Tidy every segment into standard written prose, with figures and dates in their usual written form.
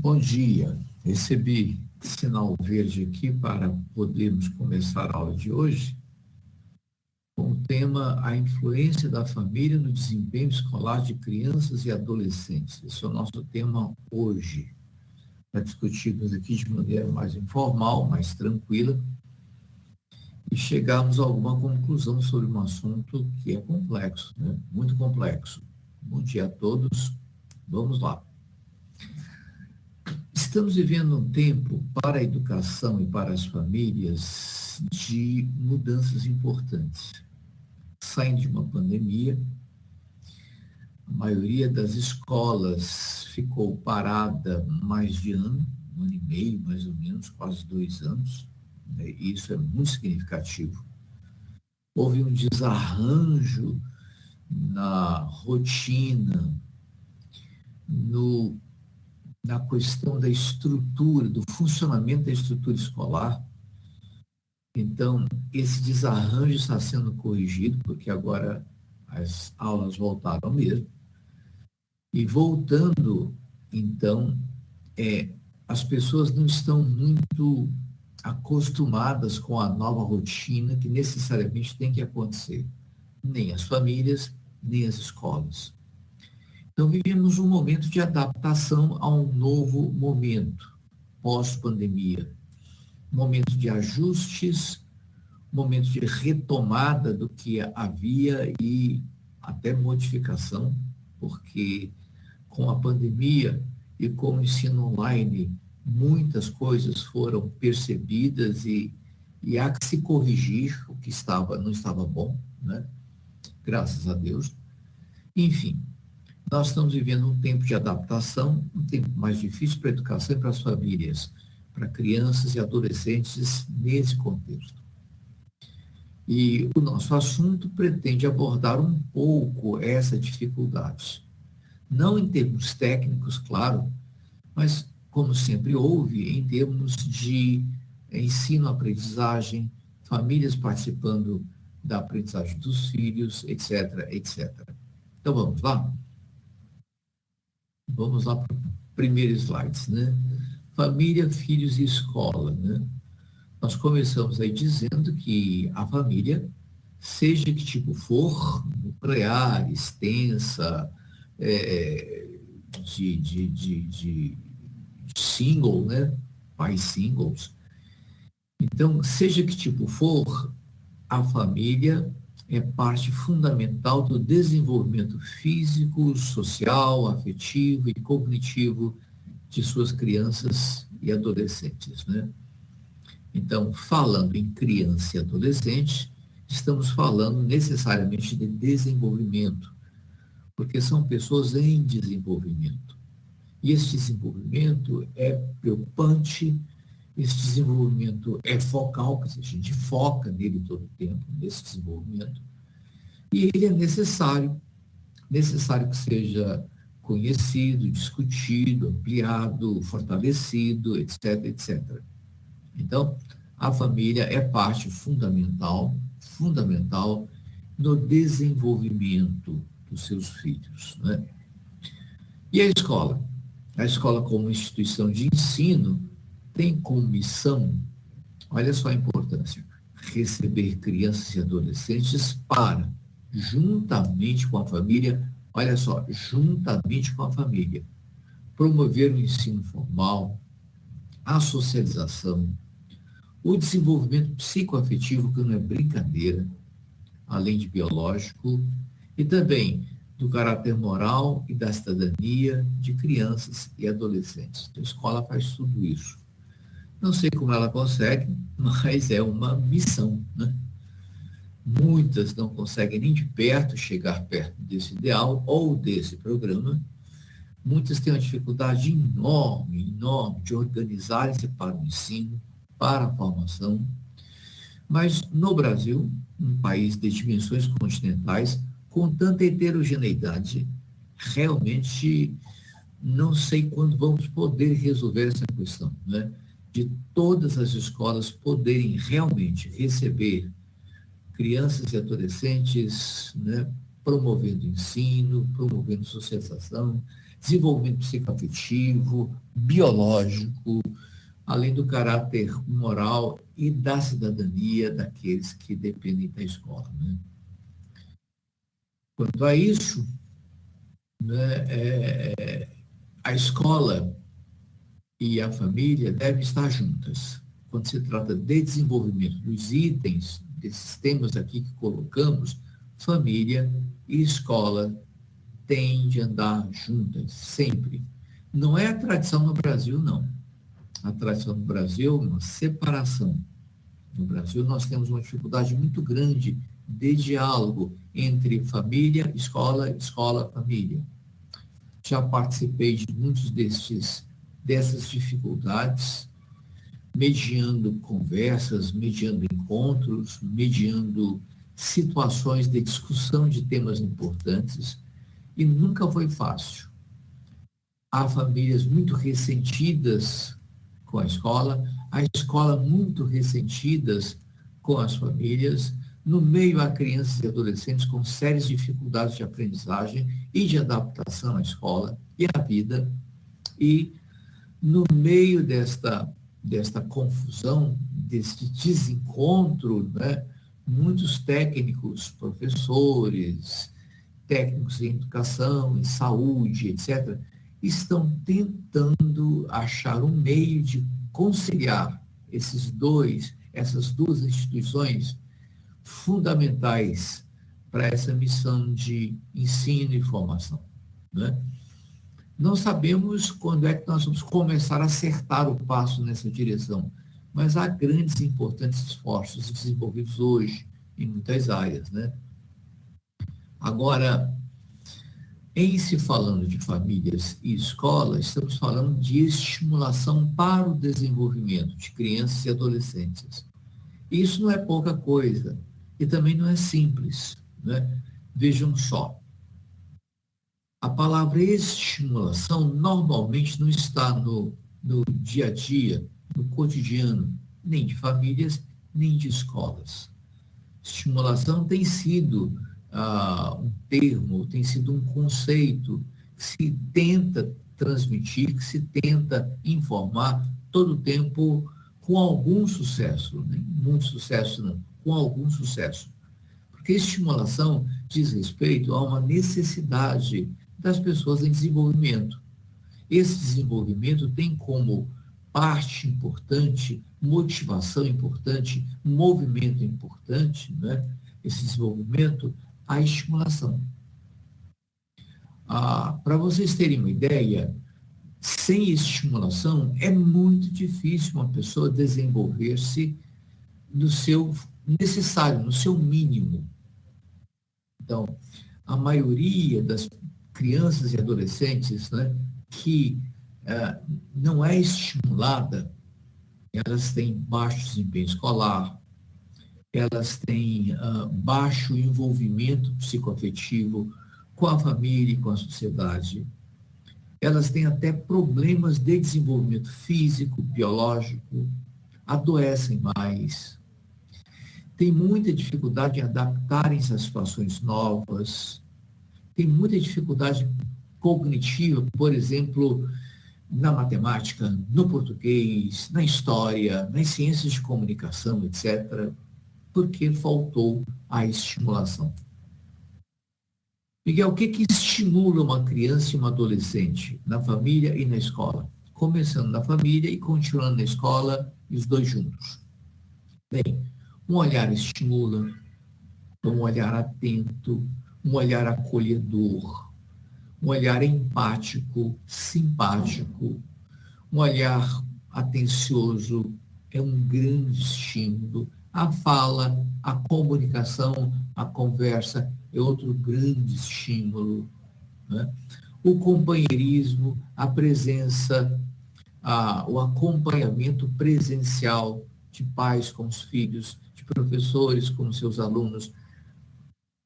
Bom dia, recebi sinal verde aqui para podermos começar a aula de hoje com o tema A influência da família no desempenho escolar de crianças e adolescentes. Esse é o nosso tema hoje, para discutirmos aqui de maneira mais informal, mais tranquila e chegarmos a alguma conclusão sobre um assunto que é complexo, né? Muito complexo. Bom dia a todos, vamos lá. Estamos vivendo um tempo para a educação e para as famílias de mudanças importantes. Saindo de uma pandemia, a maioria das escolas ficou parada mais de ano, um ano e meio, mais ou menos, quase 2 anos, né? E isso é muito significativo. Houve um desarranjo na rotina, na questão da estrutura, do funcionamento da estrutura escolar. Então, esse desarranjo está sendo corrigido, porque agora as aulas voltaram mesmo. E voltando, então, as pessoas não estão muito acostumadas com a nova rotina que necessariamente tem que acontecer. Nem as famílias, nem as escolas. Então, vivemos um momento de adaptação a um novo momento, pós-pandemia. Momento de ajustes, momento de retomada do que havia e até modificação, porque com a pandemia e com o ensino online, muitas coisas foram percebidas e há que se corrigir o que não estava bom, né? Graças a Deus. Enfim, nós estamos vivendo um tempo de adaptação, um tempo mais difícil para a educação e para as famílias, para crianças e adolescentes nesse contexto. E o nosso assunto pretende abordar um pouco essa dificuldade. Não em termos técnicos, claro, mas, como sempre houve, em termos de ensino-aprendizagem, famílias participando da aprendizagem dos filhos, etc., etc. Então, vamos lá? Vamos lá para o primeiro slide, né? Família, filhos e escola, né? Nós começamos aí dizendo que a família, seja que tipo for, nuclear, extensa, de single, né? Pais singles. Então, seja que tipo for, a família é parte fundamental do desenvolvimento físico, social, afetivo e cognitivo de suas crianças e adolescentes, né? Então, falando em criança e adolescente, estamos falando necessariamente de desenvolvimento, porque são pessoas em desenvolvimento. E esse desenvolvimento é preocupante, esse desenvolvimento é focal, quer dizer, a gente foca nele todo o tempo, nesse desenvolvimento, e ele é necessário que seja conhecido, discutido, ampliado, fortalecido, etc., etc. Então, a família é parte fundamental no desenvolvimento dos seus filhos, né? E a escola? A escola, como instituição de ensino, tem como missão, olha só a importância, receber crianças e adolescentes para, juntamente com a família, olha só, juntamente com a família, promover o ensino formal, a socialização, o desenvolvimento psicoafetivo, que não é brincadeira, além de biológico, e também do caráter moral e da cidadania de crianças e adolescentes. Então, a escola faz tudo isso. Não sei como ela consegue, mas é uma missão, né? Muitas não conseguem nem de perto chegar perto desse ideal ou desse programa. Muitas têm uma dificuldade enorme de organizarem-se para o ensino, para a formação. Mas no Brasil, um país de dimensões continentais, com tanta heterogeneidade, realmente não sei quando vamos poder resolver essa questão, né? De todas as escolas poderem realmente receber crianças e adolescentes, né, promovendo ensino, promovendo socialização, desenvolvimento psicoafetivo, biológico, além do caráter moral e da cidadania daqueles que dependem da escola, né? Quanto a isso, né, a escola e a família devem estar juntas. Quando se trata de desenvolvimento dos itens, desses temas aqui que colocamos, família e escola têm de andar juntas, sempre. Não é a tradição no Brasil, não. A tradição no Brasil é uma separação. No Brasil, nós temos uma dificuldade muito grande de diálogo entre família, escola, família. Já participei de muitos dessas dificuldades, mediando conversas, mediando encontros, mediando situações de discussão de temas importantes, e nunca foi fácil. Há famílias muito ressentidas com a escola muito ressentidas com as famílias, no meio há crianças e adolescentes com sérias dificuldades de aprendizagem e de adaptação à escola e à vida, e no meio desta confusão, deste desencontro, né, muitos técnicos, professores, técnicos em educação, em saúde, etc., estão tentando achar um meio de conciliar essas duas instituições fundamentais para essa missão de ensino e formação, né? Não sabemos quando é que nós vamos começar a acertar o passo nessa direção, mas há grandes e importantes esforços desenvolvidos hoje em muitas áreas, né? Agora, em se falando de famílias e escolas, estamos falando de estimulação para o desenvolvimento de crianças e adolescentes. Isso não é pouca coisa e também não é simples, né? Vejam só, a palavra estimulação normalmente não está no dia a dia, no cotidiano, nem de famílias, nem de escolas. Estimulação tem sido um termo, tem sido um conceito que se tenta transmitir, que se tenta informar todo o tempo com algum sucesso, nem muito sucesso não, com algum sucesso. Porque estimulação diz respeito a uma necessidade das pessoas em desenvolvimento. Esse desenvolvimento tem como parte importante, motivação importante, movimento importante, né? Esse desenvolvimento, a estimulação. Para vocês terem uma ideia, sem estimulação é muito difícil uma pessoa desenvolver-se no seu necessário, no seu mínimo. Então, a maioria das crianças e adolescentes, né, que não é estimulada, elas têm baixo desempenho escolar, elas têm baixo envolvimento psicoafetivo com a família e com a sociedade. Elas têm até problemas de desenvolvimento físico, biológico, adoecem mais, têm muita dificuldade em adaptarem-se a situações novas, têm muita dificuldade cognitiva, por exemplo, na matemática, no português, na história, nas ciências de comunicação, etc., porque faltou a estimulação. Miguel, o que estimula uma criança e uma adolescente na família e na escola? Começando na família e continuando na escola, e os dois juntos. Bem, um olhar estimula, um olhar atento, um olhar acolhedor, um olhar empático, simpático, um olhar atencioso é um grande estímulo. A fala, a comunicação, a conversa é outro grande estímulo, né? O companheirismo, a presença, o acompanhamento presencial de pais com os filhos, de professores com seus alunos,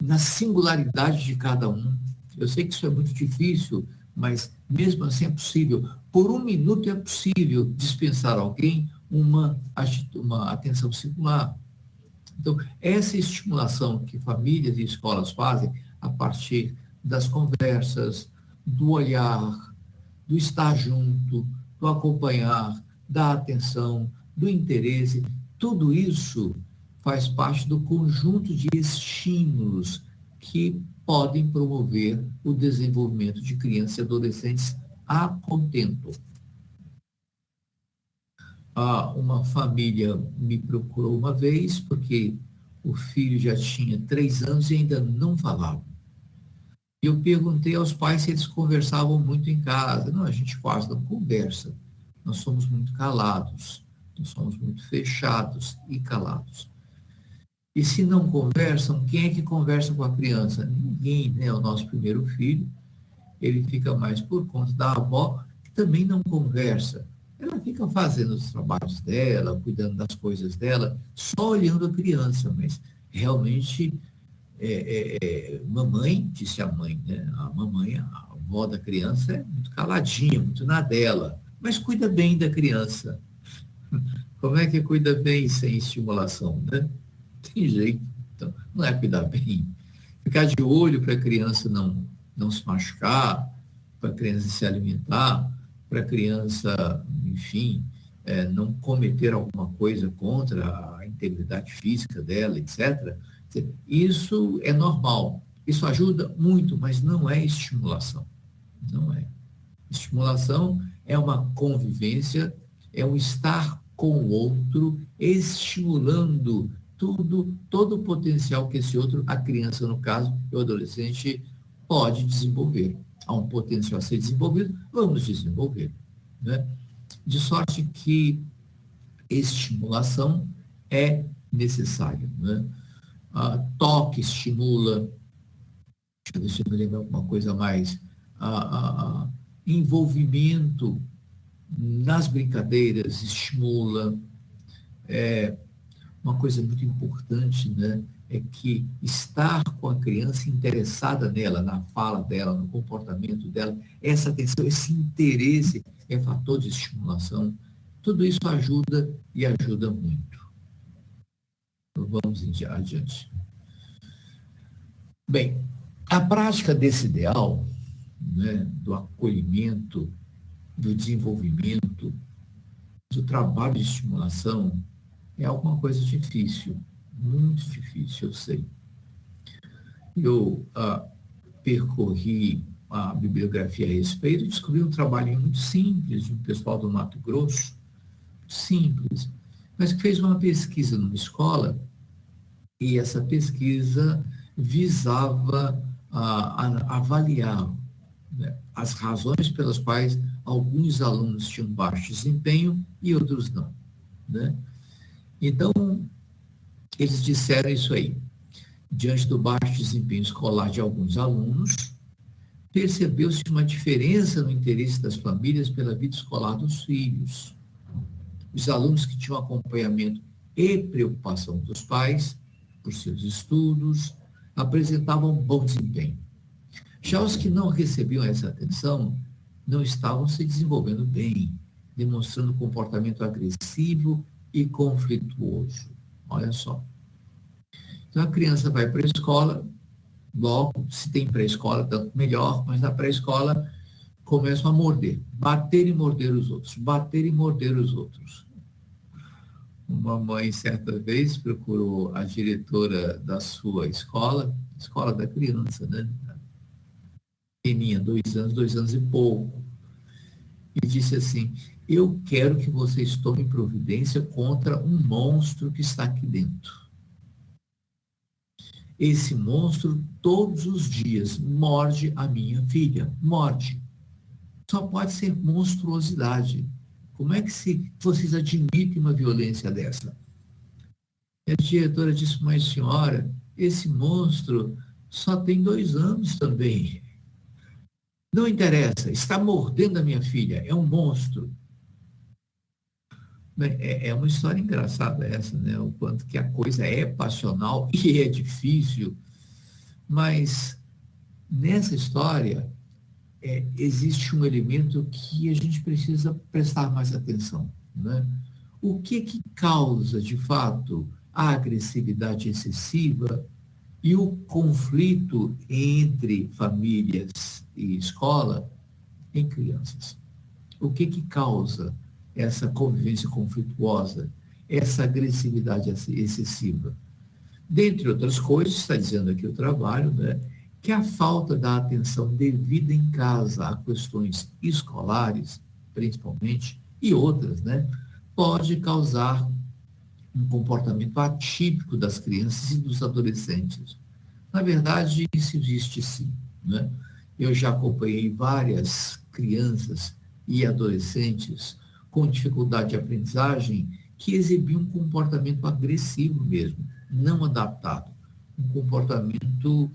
na singularidade de cada um. Eu sei que isso é muito difícil, mas mesmo assim é possível. Por um minuto é possível dispensar alguém uma atenção singular. Então, essa estimulação que famílias e escolas fazem, a partir das conversas, do olhar, do estar junto, do acompanhar, da atenção, do interesse. Tudo isso faz parte do conjunto de estímulos que podem promover o desenvolvimento de crianças e adolescentes a contento. Uma família me procurou uma vez porque o filho já tinha 3 anos e ainda não falava. Eu perguntei aos pais se eles conversavam muito em casa. Não, a gente quase não conversa. Nós somos muito calados, nós somos muito fechados e calados. E se não conversam, quem é que conversa com a criança? Ninguém, né? O nosso primeiro filho, ele fica mais por conta da avó, que também não conversa. Ela fica fazendo os trabalhos dela, cuidando das coisas dela, só olhando a criança, mas realmente, mamãe, disse a mãe, né? A mamãe, a avó da criança, é muito caladinha, muito na dela, mas cuida bem da criança. Como é que cuida bem sem estimulação, né? Tem jeito. Então, não é cuidar bem. Ficar de olho para a criança não se machucar, para a criança se alimentar, para a criança, enfim, não cometer alguma coisa contra a integridade física dela, etc. Isso é normal. Isso ajuda muito, mas não é estimulação. Não é. Estimulação é uma convivência, é um estar com o outro, estimulando todo o potencial que esse outro, a criança no caso, e o adolescente, pode desenvolver. Há um potencial a ser desenvolvido, vamos desenvolver. Né? De sorte que estimulação é necessária. Né? Toque estimula, deixa eu ver se eu me lembro alguma coisa mais, envolvimento nas brincadeiras estimula. Uma coisa muito importante, né, é que estar com a criança interessada nela, na fala dela, no comportamento dela, essa atenção, esse interesse é fator de estimulação. Tudo isso ajuda e ajuda muito. Vamos adiante. Bem, a prática desse ideal, né, do acolhimento, do desenvolvimento, do trabalho de estimulação, é alguma coisa difícil, muito difícil, eu sei. Eu percorri a bibliografia a respeito e descobri um trabalho muito simples de um pessoal do Mato Grosso, simples, mas que fez uma pesquisa numa escola e essa pesquisa visava avaliar, né, as razões pelas quais alguns alunos tinham baixo desempenho e outros não, né? Então, eles disseram isso aí. Diante do baixo desempenho escolar de alguns alunos, percebeu-se uma diferença no interesse das famílias pela vida escolar dos filhos. Os alunos que tinham acompanhamento e preocupação dos pais por seus estudos apresentavam bom desempenho. Já os que não recebiam essa atenção não estavam se desenvolvendo bem, demonstrando comportamento agressivo e conflituoso. Olha só. Então, a criança vai para a escola, logo, se tem pré-escola, tanto melhor, mas na pré-escola começam a morder, bater e morder os outros, bater e morder os outros. Uma mãe, certa vez, procurou a diretora da sua escola da criança, né? Pequeninha, 2 anos e pouco, e disse assim: eu quero que vocês tomem providência contra um monstro que está aqui dentro. Esse monstro, todos os dias, morde a minha filha. Morde. Só pode ser monstruosidade. Como é que vocês admitem uma violência dessa? E a diretora disse: mas senhora, esse monstro só tem 2 anos também. Não interessa, está mordendo a minha filha, é um monstro. É uma história engraçada essa, né? O quanto que a coisa é passional e é difícil, mas nessa história existe um elemento que a gente precisa prestar mais atenção, né? O que causa, de fato, a agressividade excessiva E o conflito entre famílias e escola em crianças. O que causa essa convivência conflituosa, essa agressividade excessiva? Dentre outras coisas, está dizendo aqui o trabalho, né, que a falta da atenção devida em casa a questões escolares, principalmente, e outras, né, pode causar um comportamento atípico das crianças e dos adolescentes. Na verdade, isso existe sim, né? Eu já acompanhei várias crianças e adolescentes com dificuldade de aprendizagem que exibiam um comportamento agressivo mesmo, não adaptado, um comportamento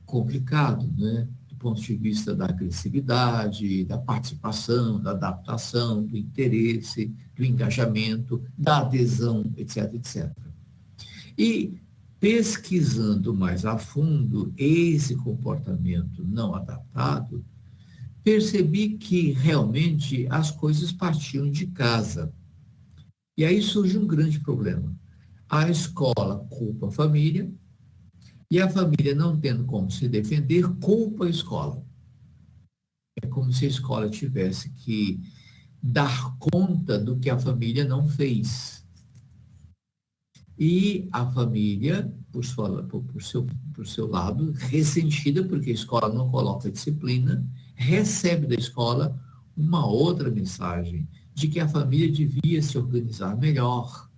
complicado, né? Do ponto de vista da agressividade, da participação, da adaptação, do interesse, do engajamento, da adesão, etc, etc. E pesquisando mais a fundo esse comportamento não adaptado, percebi que realmente as coisas partiam de casa. E aí surge um grande problema. A escola culpa a família e a família, não tendo como se defender, culpa a escola. É como se a escola tivesse que dar conta do que a família não fez. E a família, por seu lado, ressentida, porque a escola não coloca disciplina, recebe da escola uma outra mensagem de que a família devia se organizar melhor,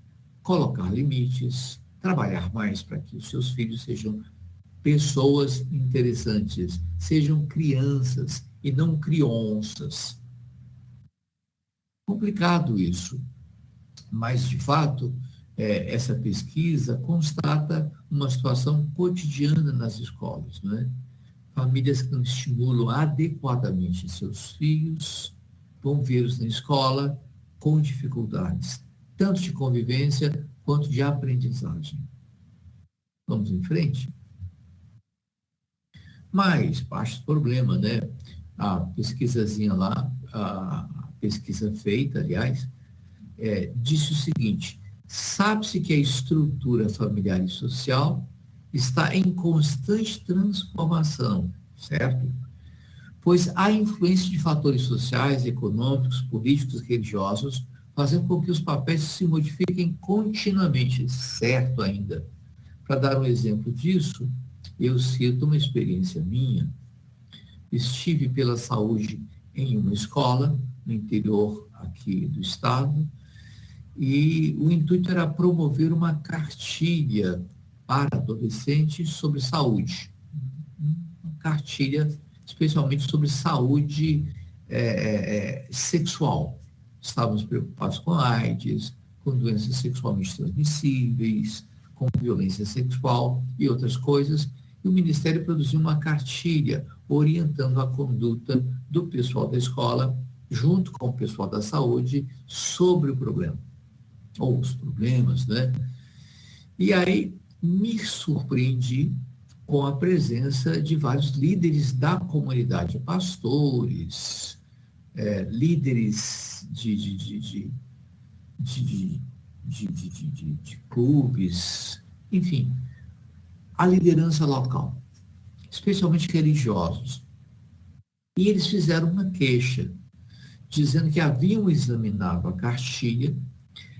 colocar limites, trabalhar mais para que os seus filhos sejam pessoas interessantes, sejam crianças e não crianças. Complicado isso, mas, de fato, essa pesquisa constata uma situação cotidiana nas escolas, não é? Famílias que não estimulam adequadamente seus filhos vão vê-los na escola com dificuldades, tanto de convivência quanto de aprendizagem. Vamos em frente? Mas, parte do problema, né? A pesquisazinha lá, a pesquisa feita, aliás, disse o seguinte: sabe-se que a estrutura familiar e social está em constante transformação, certo? Pois há influência de fatores sociais, econômicos, políticos, religiosos, fazendo com que os papéis se modifiquem continuamente, certo ainda. Para dar um exemplo disso, eu cito uma experiência minha. Estive pela saúde em uma escola no interior aqui do estado, e o intuito era promover uma cartilha para adolescentes sobre saúde. Uma cartilha especialmente sobre saúde sexual. Estávamos preocupados com AIDS, com doenças sexualmente transmissíveis, com violência sexual e outras coisas. E o Ministério produziu uma cartilha orientando a conduta do pessoal da escola, junto com o pessoal da saúde, sobre o problema, ou os problemas, né? E aí me surpreendi com a presença de vários líderes da comunidade, pastores, líderes de clubes, enfim, a liderança local, especialmente religiosos. E eles fizeram uma queixa, dizendo que haviam examinado a cartilha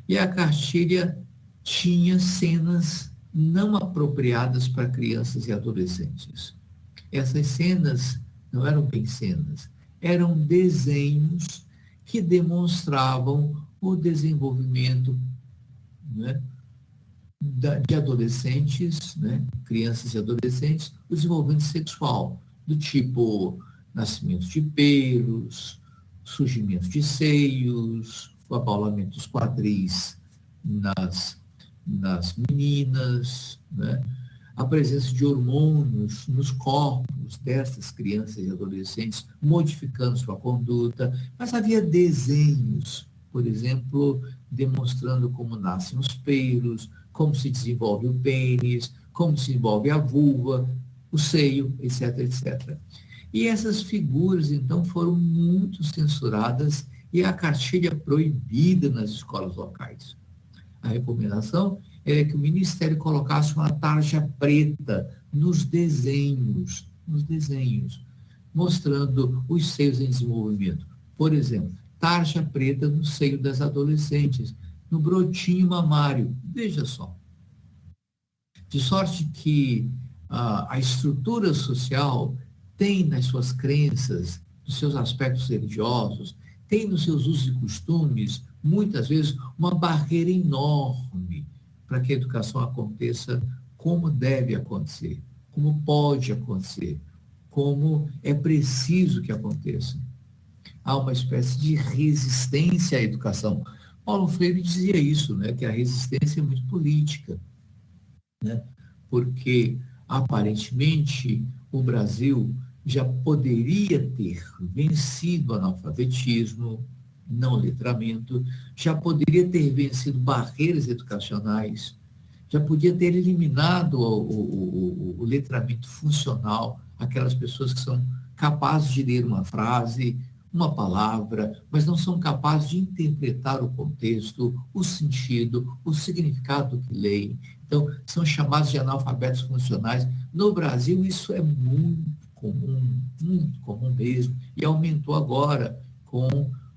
e a cartilha tinha cenas não apropriadas para crianças e adolescentes. Essas cenas não eram bem cenas, eram desenhos que demonstravam o desenvolvimento, né, de adolescentes, né, crianças e adolescentes, o desenvolvimento sexual, do tipo nascimento de pelos, surgimento de seios, o abaulamento dos quadris nas meninas, né? A presença de hormônios nos corpos dessas crianças e adolescentes, modificando sua conduta, mas havia desenhos, por exemplo, demonstrando como nascem os pelos, como se desenvolve o pênis, como se desenvolve a vulva, o seio, etc, etc. E essas figuras, então, foram muito censuradas e a cartilha proibida nas escolas locais. A recomendação era que o Ministério colocasse uma tarja preta nos desenhos, mostrando os seios em desenvolvimento. Por exemplo, tarja preta no seio das adolescentes, no brotinho mamário. Veja só. De sorte que a estrutura social tem nas suas crenças, nos seus aspectos religiosos, tem nos seus usos e costumes, muitas vezes, uma barreira enorme para que a educação aconteça como deve acontecer, como pode acontecer, como é preciso que aconteça. Há uma espécie de resistência à educação. Paulo Freire dizia isso, né, que a resistência é muito política, né, porque aparentemente o Brasil já poderia ter vencido o analfabetismo, não letramento, já poderia ter vencido barreiras educacionais, já podia ter eliminado o letramento funcional, aquelas pessoas que são capazes de ler uma frase, uma palavra, mas não são capazes de interpretar o contexto, o sentido, o significado do que leem. Então, são chamados de analfabetos funcionais. No Brasil, isso é muito comum mesmo, e aumentou agora com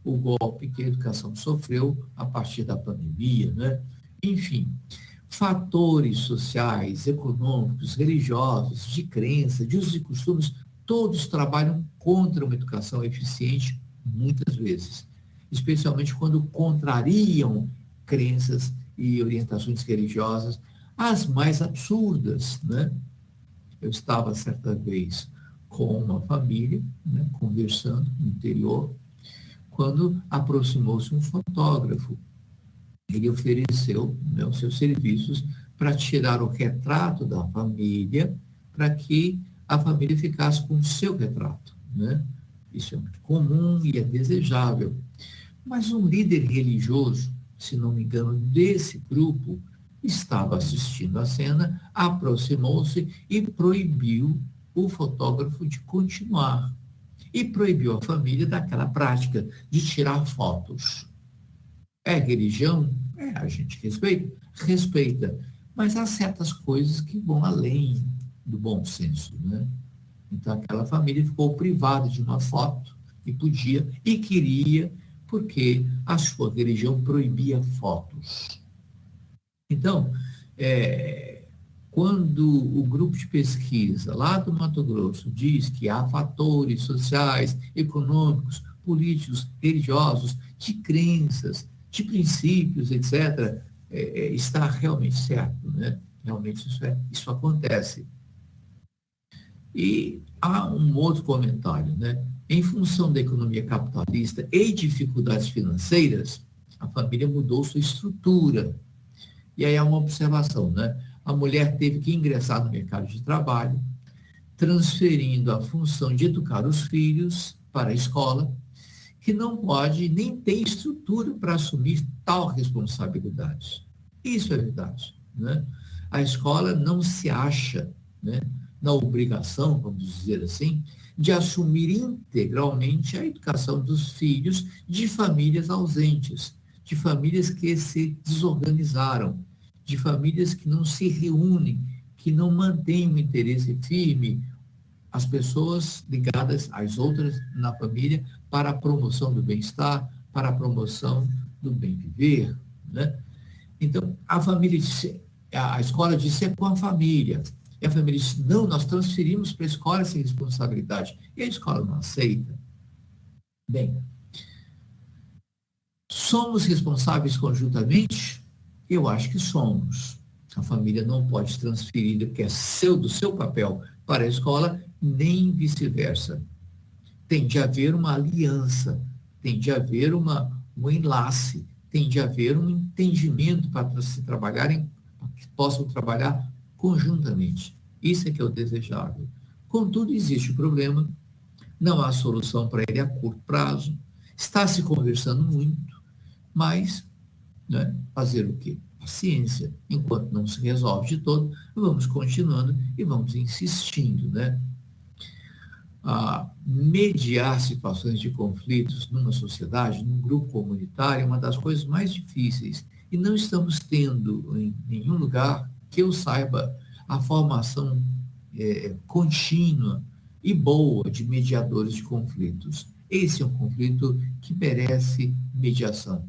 o golpe que a educação sofreu a partir da pandemia, né? Enfim, fatores sociais, econômicos, religiosos, de crença, de usos e costumes, todos trabalham contra uma educação eficiente, muitas vezes, especialmente quando contrariam crenças e orientações religiosas, as mais absurdas, né? Eu estava certa vez com uma família, né, conversando no interior, quando aproximou-se um fotógrafo. Ele ofereceu, né, os seus serviços para tirar o retrato da família, para que a família ficasse com o seu retrato, né? Isso é muito comum e é desejável. Mas um líder religioso, se não me engano, desse grupo, estava assistindo a cena, aproximou-se e proibiu o fotógrafo de continuar. E proibiu a família daquela prática de tirar fotos. É religião? É, a gente respeita? Respeita. Mas há certas coisas que vão além do bom senso, né? Então, aquela família ficou privada de uma foto e podia e queria, porque a sua religião proibia fotos. Então, quando o grupo de pesquisa lá do Mato Grosso diz que há fatores sociais, econômicos, políticos, religiosos, de crenças, de princípios, etc., está realmente certo, né? Realmente isso acontece. E há um outro comentário, né? Em função da economia capitalista e dificuldades financeiras, a família mudou sua estrutura. E aí há uma observação, né? A mulher teve que ingressar no mercado de trabalho, transferindo a função de educar os filhos para a escola, que não pode nem ter estrutura para assumir tal responsabilidade. Isso é verdade, né? A escola não se acha, né, na obrigação, vamos dizer assim, de assumir integralmente a educação dos filhos de famílias ausentes, de famílias que se desorganizaram, de famílias que não se reúnem, que não mantêm um interesse firme, as pessoas ligadas às outras na família para a promoção do bem-estar, para a promoção do bem viver, né? Então, a escola disse é com a família. E a família disse, não, nós transferimos para a escola essa responsabilidade. E a escola não aceita. Bem, somos responsáveis conjuntamente? Eu acho que somos. A família não pode transferir o que é do seu papel para a escola, nem vice-versa. Tem de haver uma aliança, tem de haver um enlace, tem de haver um entendimento para se trabalharem, para que possam trabalhar conjuntamente. Isso é que é o desejável. Contudo, existe o problema, não há solução para ele a curto prazo, está se conversando muito, mas, né, fazer o quê? Paciência. Enquanto não se resolve de todo, vamos continuando e vamos insistindo, né? Mediar situações de conflitos numa sociedade, num grupo comunitário, é uma das coisas mais difíceis E não estamos tendo em nenhum lugar que eu saiba a formação contínua e boa de mediadores de conflitos. Esse é um conflito que merece mediação.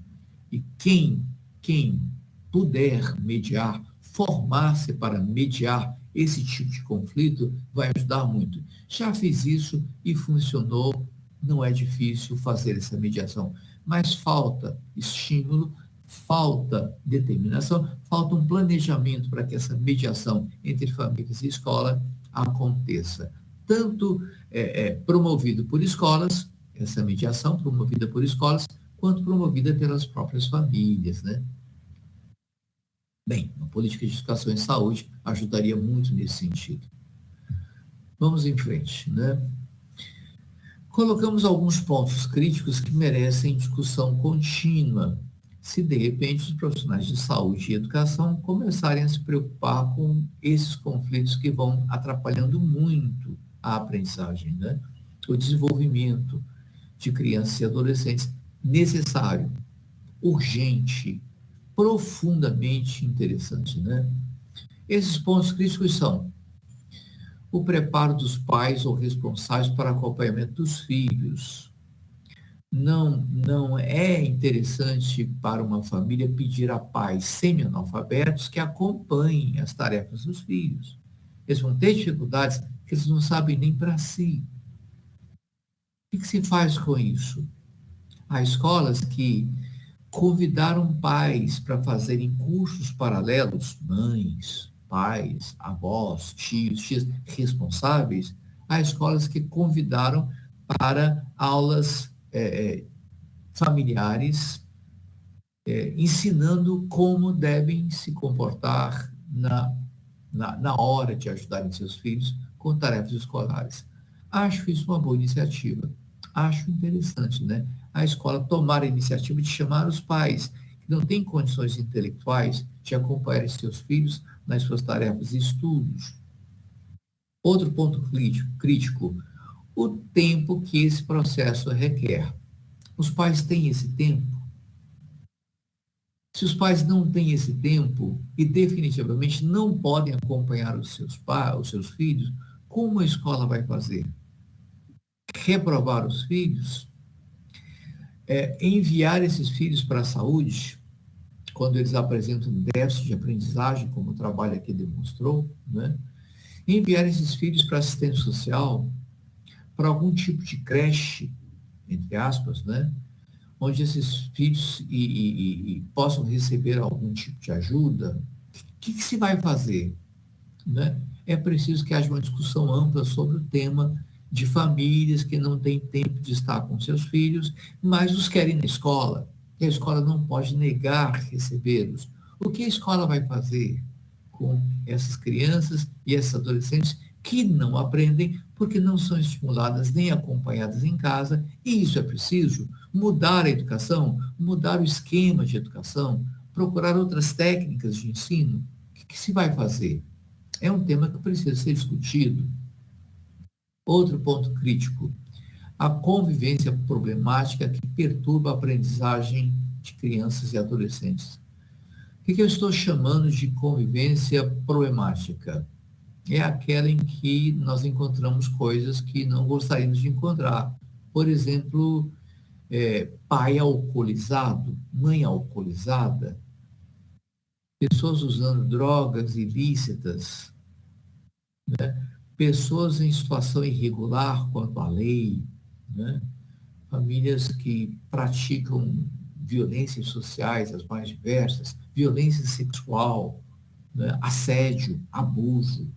E quem puder mediar, formar-se para mediar esse tipo de conflito, vai ajudar muito. Já fiz isso e funcionou, não é difícil fazer essa mediação, mas falta estímulo, falta determinação, falta um planejamento para que essa mediação entre famílias e escola aconteça. Tanto promovido por escolas, essa mediação promovida por escolas, quanto promovida pelas próprias famílias, né? Bem, uma política de educação e saúde ajudaria muito nesse sentido. Vamos em frente, né? Colocamos alguns pontos críticos que merecem discussão contínua, se de repente os profissionais de saúde e educação começarem a se preocupar com esses conflitos que vão atrapalhando muito a aprendizagem, né? O desenvolvimento de crianças e adolescentes necessário, urgente, profundamente interessante, né? Esses pontos críticos são o preparo dos pais ou responsáveis para acompanhamento dos filhos. Não é interessante para uma família pedir a pais semi-analfabetos que acompanhem as tarefas dos filhos. Eles vão ter dificuldades que eles não sabem nem para si. O que se faz com isso? Há escolas que convidaram pais para fazerem cursos paralelos, mães, pais, avós, tios, tias responsáveis. Há escolas que convidaram para aulas familiares, ensinando como devem se comportar na hora de ajudarem seus filhos com tarefas escolares. Acho isso uma boa iniciativa. Acho interessante, né? A escola tomar a iniciativa de chamar os pais que não têm condições intelectuais de acompanhar seus filhos nas suas tarefas e estudos. Outro ponto crítico, o tempo que esse processo requer. Os pais têm esse tempo? Se os pais não têm esse tempo e definitivamente não podem acompanhar os seus filhos, como a escola vai fazer? Reprovar os filhos? Enviar esses filhos para a saúde, quando eles apresentam déficit de aprendizagem, como o trabalho aqui demonstrou, né? Enviar esses filhos para assistência social, para algum tipo de creche, entre aspas, né? Onde esses filhos possam receber algum tipo de ajuda. O que se vai fazer? Né? É preciso que haja uma discussão ampla sobre o tema de famílias que não têm tempo de estar com seus filhos, mas os querem na escola. E a escola não pode negar recebê-los. O que a escola vai fazer com essas crianças e esses adolescentes que não aprendem porque não são estimuladas nem acompanhadas em casa? E isso é preciso mudar a educação, mudar o esquema de educação, procurar outras técnicas de ensino. O que se vai fazer? É um tema que precisa ser discutido. Outro ponto crítico, a convivência problemática que perturba a aprendizagem de crianças e adolescentes. O que eu estou chamando de convivência problemática? É aquela em que nós encontramos coisas que não gostaríamos de encontrar. Por exemplo, pai alcoolizado, mãe alcoolizada, pessoas usando drogas ilícitas, né? Pessoas em situação irregular quanto à lei, né? Famílias que praticam violências sociais, as mais diversas, violência sexual, né? Assédio, abuso,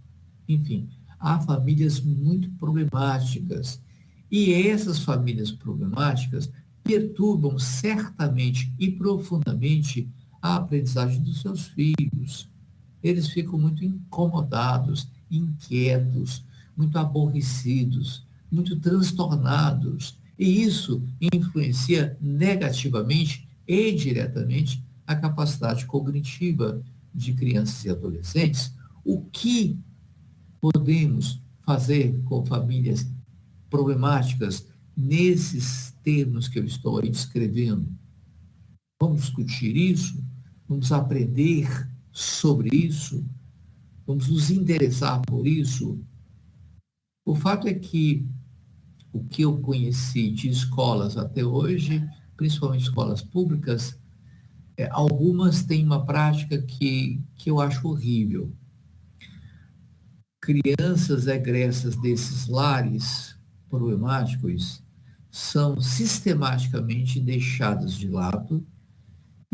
enfim, há famílias muito problemáticas. E essas famílias problemáticas perturbam certamente e profundamente a aprendizagem dos seus filhos. Eles ficam muito incomodados, inquietos, muito aborrecidos, muito transtornados. E isso influencia negativamente e diretamente a capacidade cognitiva de crianças e adolescentes. O que podemos fazer com famílias problemáticas nesses termos que eu estou aí descrevendo? Vamos discutir isso? vamos aprender sobre isso, vamos nos interessar por isso. O fato é que o que eu conheci de escolas até hoje, principalmente escolas públicas, algumas têm uma prática que eu acho horrível. Crianças egressas desses lares problemáticos são sistematicamente deixadas de lado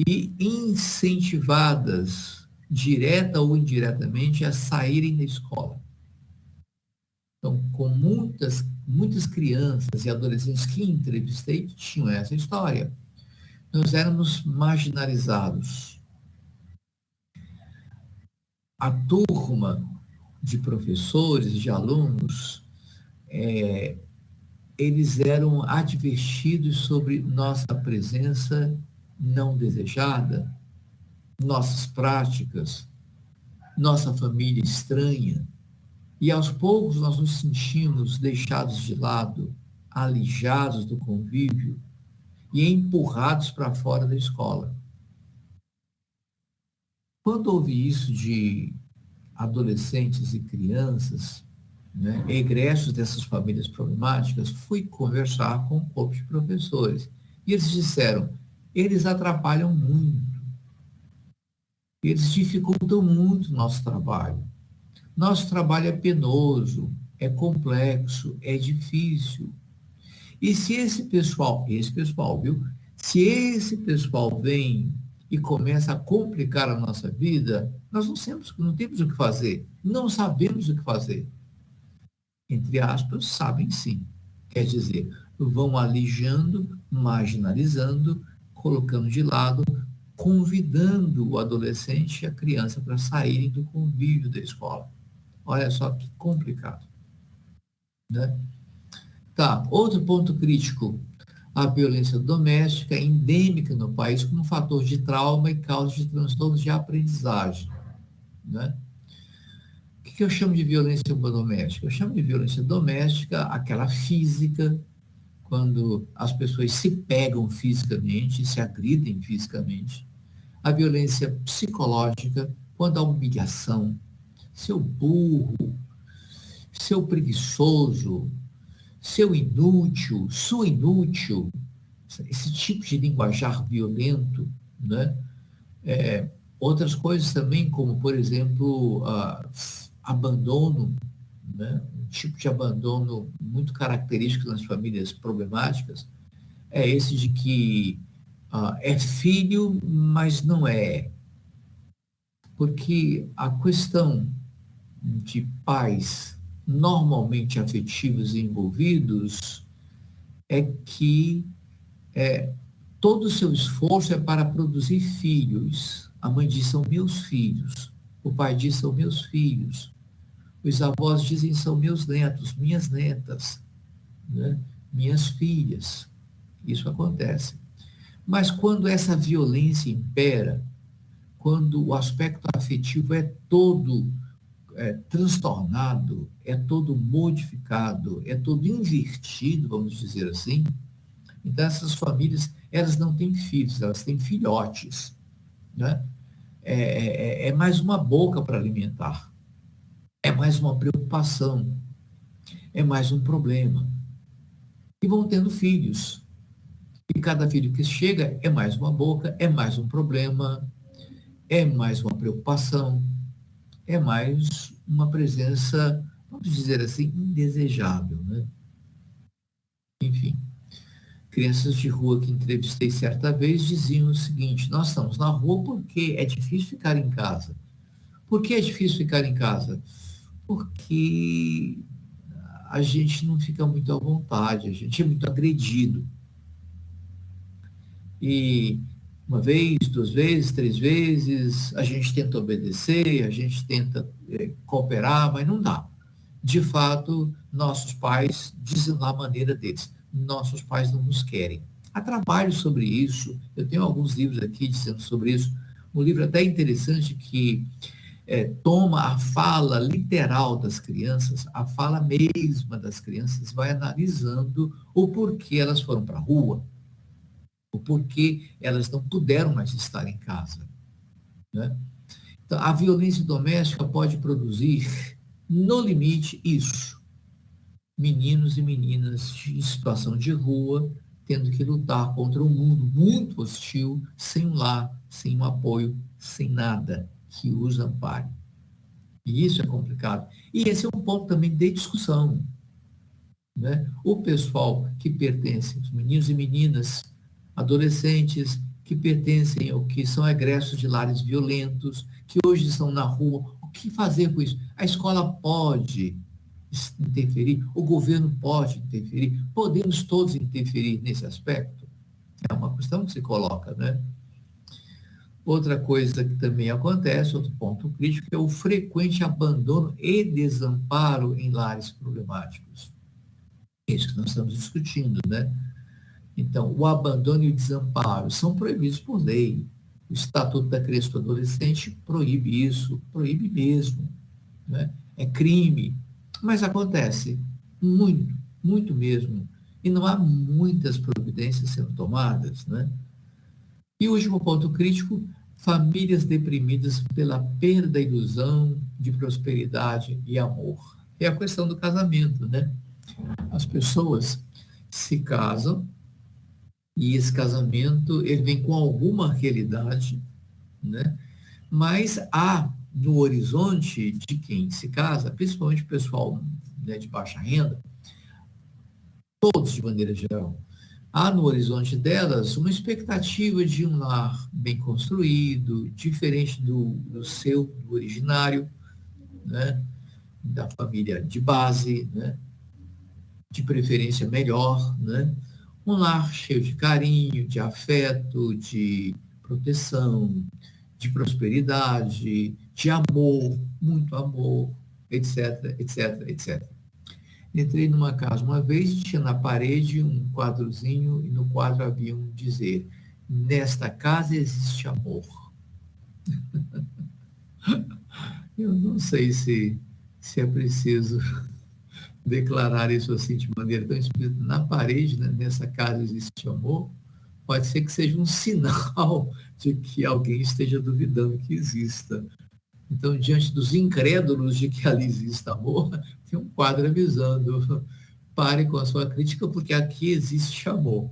e incentivadas, direta ou indiretamente, a saírem da escola. Então, com muitas crianças e adolescentes que entrevistei tinham essa história. Nós éramos marginalizados. A turma de professores, de alunos, eles eram advertidos sobre nossa presença não desejada, nossas práticas, nossa família estranha. E aos poucos nós nos sentimos deixados de lado, alijados do convívio e empurrados para fora da escola. Quando ouvi isso de adolescentes e crianças, né, egressos dessas famílias problemáticas, fui conversar com um corpo de professores. E eles disseram, eles atrapalham muito, eles dificultam muito o nosso trabalho. Nosso trabalho é penoso, é complexo, é difícil. E se esse pessoal, viu? Se esse pessoal vem e começa a complicar a nossa vida, nós não temos o que fazer, não sabemos o que fazer. Entre aspas, sabem sim. Quer dizer, vão alijando, marginalizando, colocando de lado, convidando o adolescente e a criança para saírem do convívio da escola. Olha só que complicado, né? Tá, outro ponto crítico, a violência doméstica é endêmica no país como fator de trauma e causa de transtornos de aprendizagem, né? O que eu chamo de violência doméstica? Eu chamo de violência doméstica aquela física, quando as pessoas se pegam fisicamente, se agridem fisicamente. A violência psicológica, quando há humilhação, seu burro, seu preguiçoso, seu inútil, sua inútil, esse tipo de linguajar violento, né? Outras coisas também, como, por exemplo, abandono, né? Um tipo de abandono muito característico nas famílias problemáticas, é esse de que é filho, mas não é. Porque a questão de pais normalmente afetivos e envolvidos é que todo o seu esforço é para produzir filhos. A mãe diz, são meus filhos. O pai diz, são meus filhos. Os avós dizem, são meus netos, minhas netas, né? Minhas filhas. Isso acontece. Mas quando essa violência impera, quando o aspecto afetivo é todo transtornado, é todo modificado, é todo invertido, vamos dizer assim, então essas famílias, elas não têm filhos, elas têm filhotes, né? É mais uma boca para alimentar, é mais uma preocupação, é mais um problema. E vão tendo filhos. E cada filho que chega é mais uma boca, é mais um problema, é mais uma preocupação, é mais uma presença, vamos dizer assim, indesejável, né? Enfim, crianças de rua que entrevistei certa vez diziam o seguinte, nós estamos na rua porque é difícil ficar em casa. Por que é difícil ficar em casa? Porque a gente não fica muito à vontade, a gente é muito agredido. E uma vez, duas vezes, três vezes, a gente tenta obedecer, a gente tenta cooperar, mas não dá. De fato, nossos pais dizem lá a maneira deles, nossos pais não nos querem. Há trabalho sobre isso, eu tenho alguns livros aqui dizendo sobre isso, um livro até interessante que toma a fala literal das crianças, a fala mesma das crianças, vai analisando o porquê elas foram para a rua, o porquê elas não puderam mais estar em casa. né? Então, a violência doméstica pode produzir, no limite, isso. Meninos e meninas em situação de rua, tendo que lutar contra um mundo muito hostil, sem um lar, sem um apoio, sem nada que os ampare. E isso é complicado. E esse é um ponto também de discussão, né? O pessoal que pertence, os meninos e meninas, adolescentes que pertencem ou que são egressos de lares violentos, que hoje estão na rua, o que fazer com isso? A escola pode interferir, o governo pode interferir, podemos todos interferir nesse aspecto? É uma questão que se coloca, né? Outra coisa que também acontece, outro ponto crítico, é o frequente abandono e desamparo em lares problemáticos. É isso que nós estamos discutindo, né? Então, o abandono e o desamparo são proibidos por lei. O Estatuto da Criança e do Adolescente proíbe isso, proíbe mesmo, né? É crime, mas acontece muito, muito mesmo, e não há muitas providências sendo tomadas, né? E o último ponto crítico, famílias deprimidas pela perda da ilusão de prosperidade e amor. É a questão do casamento, né? As pessoas se casam e esse casamento ele vem com alguma realidade, né? Mas há no horizonte de quem se casa, principalmente o pessoal, né, de baixa renda, todos de maneira geral, há no horizonte delas uma expectativa de um lar bem construído, diferente do seu, do originário, né? Da família de base, né? De preferência melhor, né? Um lar cheio de carinho, de afeto, de proteção, de prosperidade, de amor, muito amor, etc, etc, etc. Entrei numa casa uma vez, tinha na parede um quadrozinho e no quadro havia um dizer: nesta casa existe amor. Eu não sei se é preciso declarar isso assim de maneira tão explícita na parede, né? Nessa casa existe amor. Pode ser que seja um sinal de que alguém esteja duvidando que exista. Então, diante dos incrédulos de que ali existe amor, tem um quadro avisando: pare com a sua crítica, porque aqui existe amor.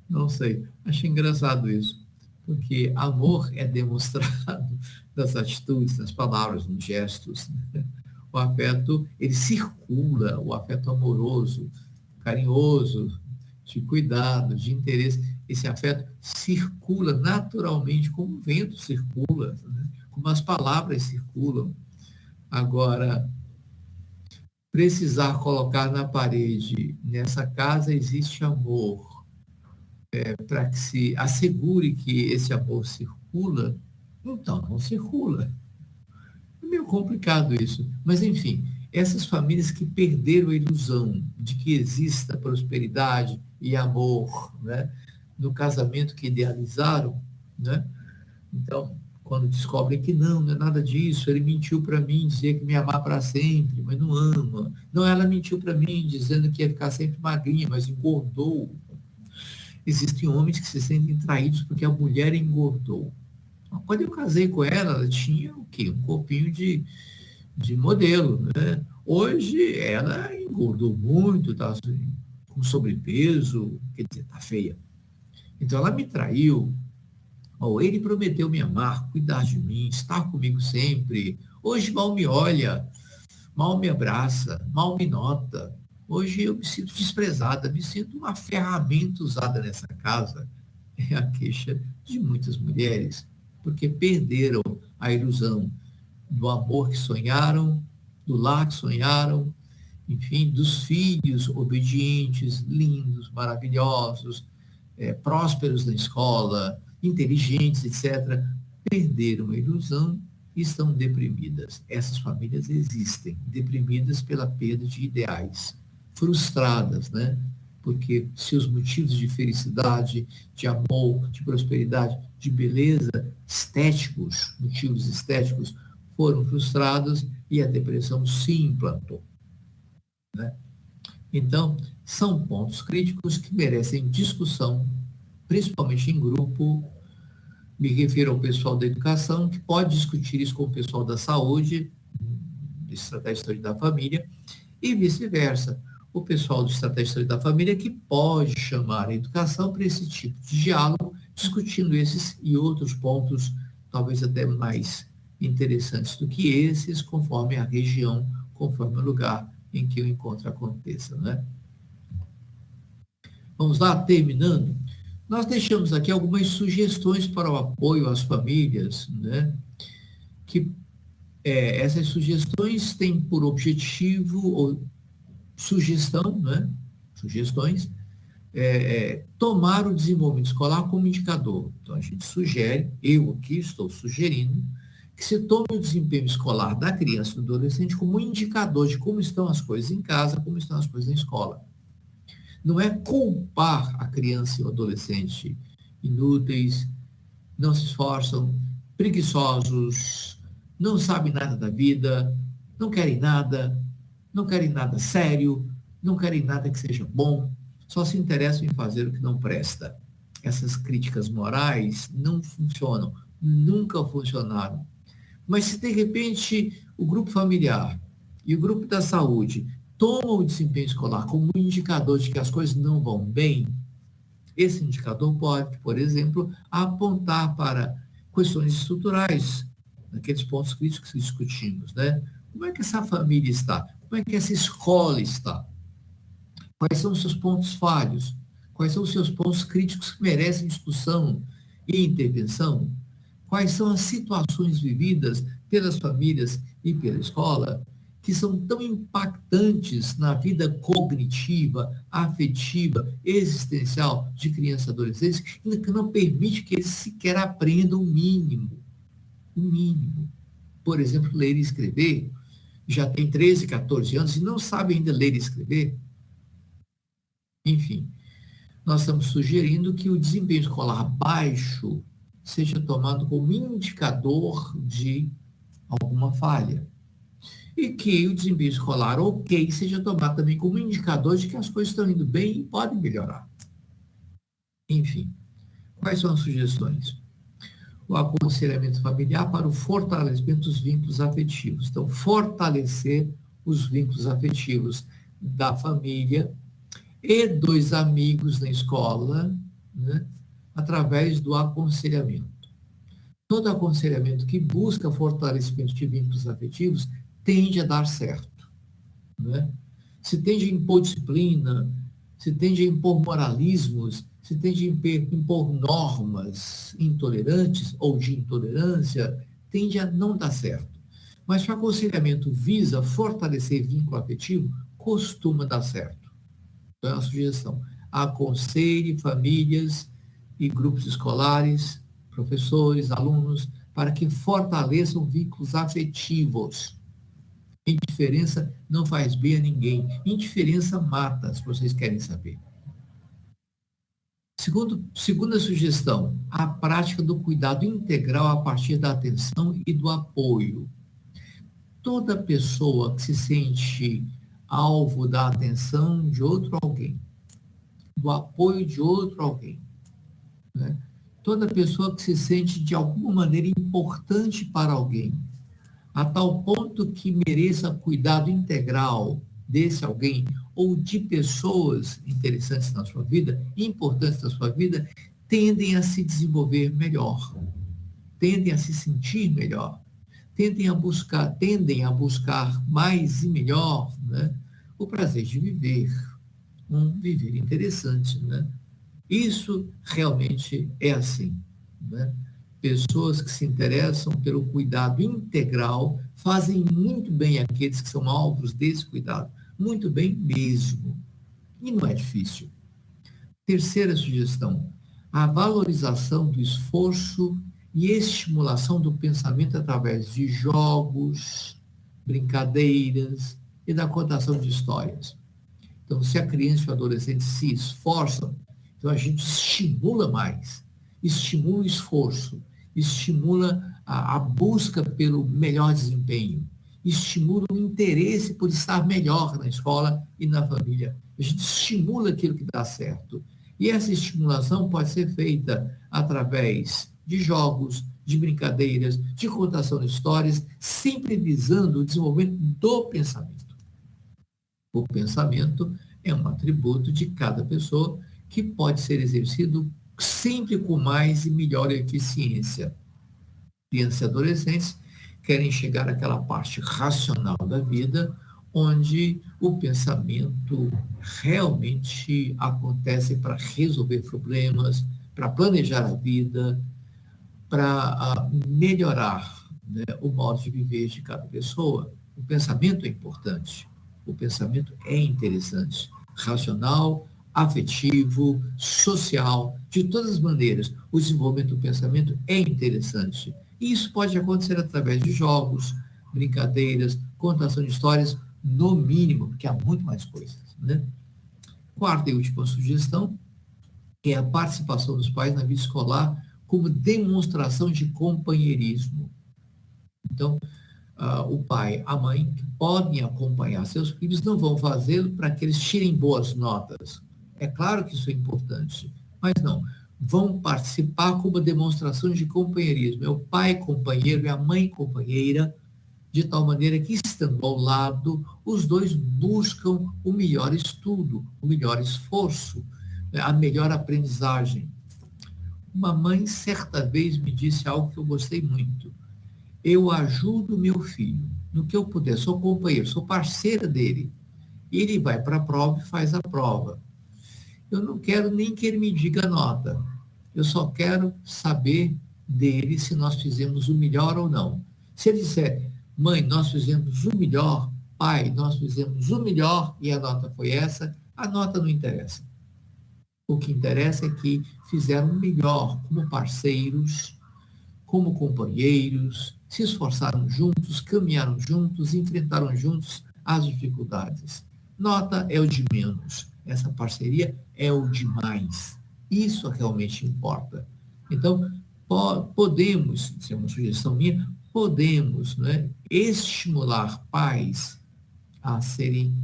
Não sei, achei engraçado isso, porque amor é demonstrado nas atitudes, nas palavras, nos gestos, né? O afeto, ele circula, o afeto amoroso, carinhoso, de cuidado, de interesse, esse afeto circula naturalmente, como o vento circula, né? Como as palavras circulam. Agora, precisar colocar na parede, nessa casa existe amor, para que se assegure que esse amor circula, então não circula. É meio complicado isso. Mas, enfim, essas famílias que perderam a ilusão de que exista prosperidade e amor, né, no casamento que idealizaram, né? Então, quando descobrem que não é nada disso, ele mentiu para mim, dizia que me amar para sempre, mas não ama. Não, ela mentiu para mim, dizendo que ia ficar sempre magrinha, mas engordou. Existem homens que se sentem traídos porque a mulher engordou. Quando eu casei com ela, ela tinha o quê? Um corpinho de modelo, né? Hoje ela engordou muito, está com sobrepeso, quer dizer, está feia. Então ela me traiu. Ou ele prometeu me amar, cuidar de mim, estar comigo sempre. Hoje mal me olha, mal me abraça, mal me nota. Hoje eu me sinto desprezada, me sinto uma ferramenta usada nessa casa. É a queixa de muitas mulheres, porque perderam a ilusão do amor que sonharam, do lar que sonharam, enfim, dos filhos obedientes, lindos, maravilhosos, prósperos na escola, inteligentes, etc., perderam a ilusão e estão deprimidas. Essas famílias existem, deprimidas pela perda de ideais, frustradas, né? Porque se os motivos de felicidade, de amor, de prosperidade, de beleza, estéticos, motivos estéticos, foram frustrados e a depressão se implantou, né? Então, são pontos críticos que merecem discussão, principalmente em grupo, Me refiro ao pessoal da educação, que pode discutir isso com o pessoal da saúde, de estratégia de saúde da família, e vice-versa. O pessoal do estratégia de saúde da família que pode chamar a educação para esse tipo de diálogo, discutindo esses e outros pontos, talvez até mais interessantes do que esses, conforme a região, conforme o lugar em que o encontro aconteça, né? Vamos lá, terminando. Nós deixamos aqui algumas sugestões para o apoio às famílias, né? Que essas sugestões têm por objetivo, ou sugestão, né? Sugestões, tomar o desenvolvimento escolar como indicador. Então, a gente sugere, eu aqui estou sugerindo, que se tome o desempenho escolar da criança e do adolescente como indicador de como estão as coisas em casa, como estão as coisas na escola. Não é culpar a criança e o adolescente inúteis, não se esforçam, preguiçosos, não sabem nada da vida, não querem nada sério, não querem nada que seja bom, só se interessam em fazer o que não presta. Essas críticas morais não funcionam, nunca funcionaram. Mas se de repente o grupo familiar e o grupo da saúde tomam o desempenho escolar como um indicador de que as coisas não vão bem, esse indicador pode, por exemplo, apontar para questões estruturais, naqueles pontos críticos que discutimos, né? Como é que essa família está? Como é que essa escola está? Quais são os seus pontos falhos? Quais são os seus pontos críticos que merecem discussão e intervenção? Quais são as situações vividas pelas famílias e pela escola que são tão impactantes na vida cognitiva, afetiva, existencial de crianças e adolescentes, que não permite que eles sequer aprendam o mínimo. O mínimo. Por exemplo, ler e escrever. Já tem 13, 14 anos e não sabe ainda ler e escrever. Enfim, nós estamos sugerindo que o desempenho escolar baixo seja tomado como indicador de alguma falha. E que o desempenho escolar ok seja tomado também como indicador de que as coisas estão indo bem e podem melhorar. Enfim, quais são as sugestões? O aconselhamento familiar para o fortalecimento dos vínculos afetivos. Então, fortalecer os vínculos afetivos da família e dos amigos na escola, né, através do aconselhamento. Todo aconselhamento que busca fortalecimento de vínculos afetivos tende a dar certo, né? Se tende a impor disciplina, se tende a impor moralismos, se tende a impor normas intolerantes ou de intolerância, tende a não dar certo. Mas se o aconselhamento visa fortalecer vínculo afetivo, costuma dar certo. Então é uma sugestão. Aconselhe famílias e grupos escolares, professores, alunos, para que fortaleçam vínculos afetivos. Indiferença não faz bem a ninguém. Indiferença mata, se vocês querem saber. Segunda sugestão, a prática do cuidado integral a partir da atenção e do apoio. Toda pessoa que se sente alvo da atenção de outro alguém, do apoio de outro alguém, né? Toda pessoa que se sente de alguma maneira importante para alguém, a tal ponto que mereça cuidado integral desse alguém ou de pessoas interessantes na sua vida, importantes na sua vida, tendem a se desenvolver melhor, tendem a se sentir melhor, tendem a buscar mais e melhor, né, o prazer de viver, um viver interessante, né? Isso realmente é assim, né? Pessoas que se interessam pelo cuidado integral fazem muito bem aqueles que são alvos desse cuidado, muito bem mesmo. E não é difícil. Terceira sugestão, a valorização do esforço e estimulação do pensamento através de jogos, brincadeiras e da contação de histórias. Então, se a criança e o adolescente se esforçam, então a gente estimula mais, estimula o esforço, estimula a busca pelo melhor desempenho, estimula o interesse por estar melhor na escola e na família. A gente estimula aquilo que dá certo. E essa estimulação pode ser feita através de jogos, de brincadeiras, de contação de histórias, sempre visando o desenvolvimento do pensamento. O pensamento é um atributo de cada pessoa que pode ser exercido sempre com mais e melhor eficiência. Crianças e adolescentes querem chegar àquela parte racional da vida, onde o pensamento realmente acontece para resolver problemas, para planejar a vida, para melhorar, né, o modo de viver de cada pessoa. O pensamento é importante, o pensamento é interessante, racional, afetivo, social, de todas as maneiras. O desenvolvimento do pensamento é interessante. E isso pode acontecer através de jogos, brincadeiras, contação de histórias, no mínimo, porque há muito mais coisas, né? Quarta e última sugestão é a participação dos pais na vida escolar como demonstração de companheirismo. Então, o pai, a mãe, que podem acompanhar seus filhos, não vão fazê-lo para que eles tirem boas notas. É claro que isso é importante, mas não. Vão participar como demonstração de companheirismo. É o pai companheiro e a mãe companheira, de tal maneira que, estando ao lado, os dois buscam o melhor estudo, o melhor esforço, a melhor aprendizagem. Uma mãe, certa vez, me disse algo que eu gostei muito. Eu ajudo meu filho no que eu puder, sou companheiro, sou parceira dele. Ele vai para a prova e faz a prova. Eu não quero nem que ele me diga a nota. Eu só quero saber dele se nós fizemos o melhor ou não. Se ele disser, mãe, nós fizemos o melhor, pai, nós fizemos o melhor e a nota foi essa, a nota não interessa. O que interessa é que fizeram o melhor como parceiros, como companheiros, se esforçaram juntos, caminharam juntos, enfrentaram juntos as dificuldades. Nota é o de menos, essa parceria é o de mais. Isso realmente importa. Então, podemos, isso é uma sugestão minha, podemos, né, estimular pais a serem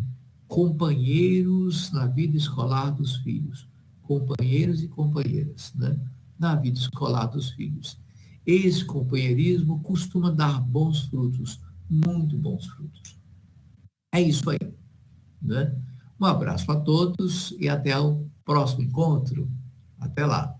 companheiros na vida escolar dos filhos, companheiros e companheiras, né, na vida escolar dos filhos. Esse companheirismo costuma dar bons frutos, muito bons frutos. É isso aí, né? Um abraço a todos e até o próximo encontro. Até lá.